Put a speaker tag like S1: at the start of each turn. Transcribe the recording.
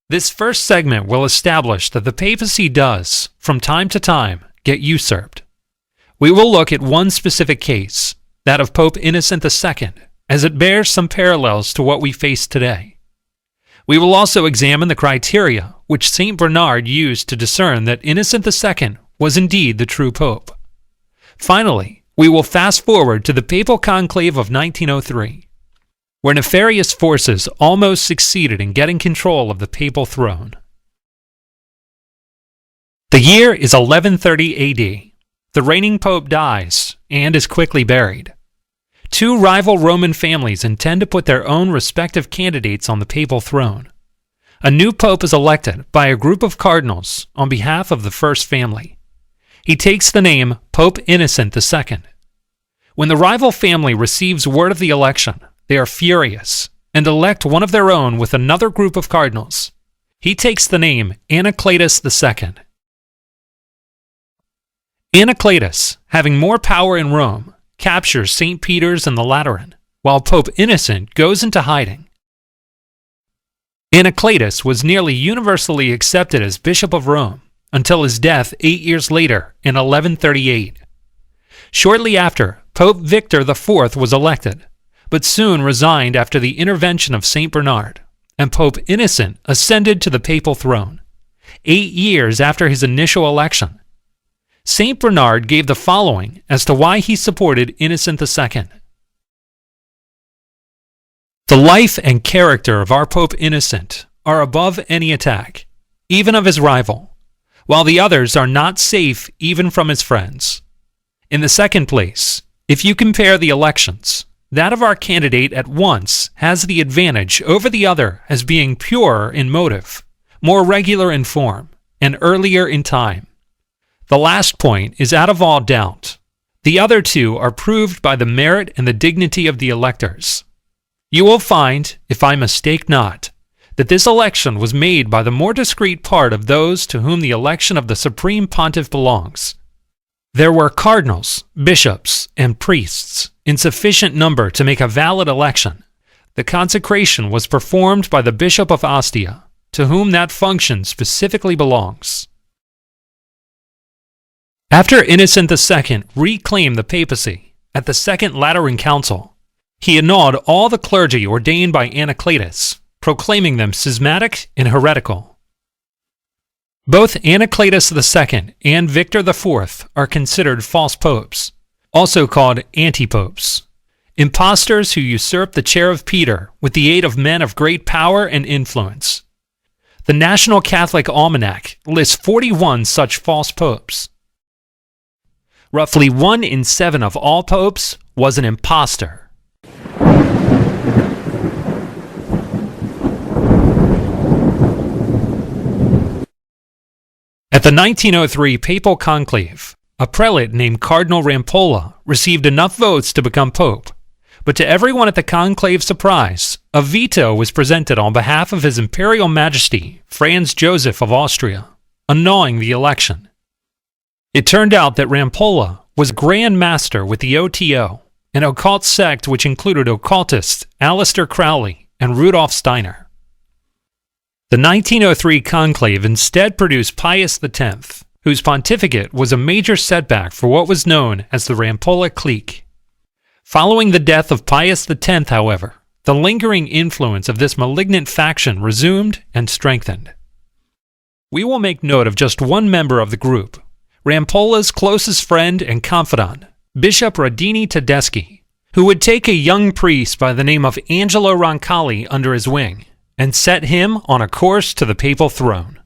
S1: This first segment will establish that the papacy does, from time to time, get usurped. We will look at one specific case, that of Pope Innocent II, as it bears some parallels to what we face today. We will also examine the criteria which St. Bernard used to discern that Innocent II was indeed the true pope. Finally, we will fast forward to the papal conclave of 1903, where nefarious forces almost succeeded in getting control of the papal throne. The year is 1130 AD. The reigning pope dies and is quickly buried. Two rival Roman families intend to put their own respective candidates on the papal throne. A new pope is elected by a group of cardinals on behalf of the first family. He takes the name Pope Innocent II. When the rival family receives word of the election, they are furious and elect one of their own with another group of cardinals. He takes the name Anacletus II. Anacletus, having more power in Rome, captures St. Peter's and the Lateran, while Pope Innocent goes into hiding. Anacletus was nearly universally accepted as Bishop of Rome until his death 8 years later in 1138. Shortly after, Pope Victor IV was elected, but soon resigned after the intervention of St. Bernard, and Pope Innocent ascended to the papal throne, 8 years after his initial election. St. Bernard gave the following as to why he supported Innocent II. The life and character of our Pope Innocent are above any attack, even of his rival, while the others are not safe even from his friends. In the second place, if you compare the elections, that of our candidate at once has the advantage over the other as being purer in motive, more regular in form, and earlier in time. The last point is out of all doubt. The other two are proved by the merit and the dignity of the electors. You will find, if I mistake not, that this election was made by the more discreet part of those to whom the election of the Supreme Pontiff belongs. There were cardinals, bishops, and priests in sufficient number to make a valid election. The consecration was performed by the Bishop of Ostia, to whom that function specifically belongs. After Innocent II reclaimed the papacy at the Second Lateran Council, he annulled all the clergy ordained by Anacletus, proclaiming them schismatic and heretical. Both Anacletus II and Victor IV are considered false popes, also called antipopes, impostors who usurped the chair of Peter with the aid of men of great power and influence. The National Catholic Almanac lists 41 such false popes. Roughly 1 in 7 of all popes was an impostor. At the 1903 papal conclave, a prelate named Cardinal Rampolla received enough votes to become pope, but to everyone at the conclave's surprise, a veto was presented on behalf of His Imperial Majesty Franz Joseph of Austria, annulling the election. It turned out that Rampolla was Grand Master with the OTO, an occult sect which included occultists Aleister Crowley and Rudolf Steiner. The 1903 conclave instead produced Pius X, whose pontificate was a major setback for what was known as the Rampolla clique. Following the death of Pius X, however, the lingering influence of this malignant faction resumed and strengthened. We will make note of just one member of the group, Rampolla's closest friend and confidant, Bishop Radini Tedeschi, who would take a young priest by the name of Angelo Roncalli under his wing and set him on a course to the papal throne.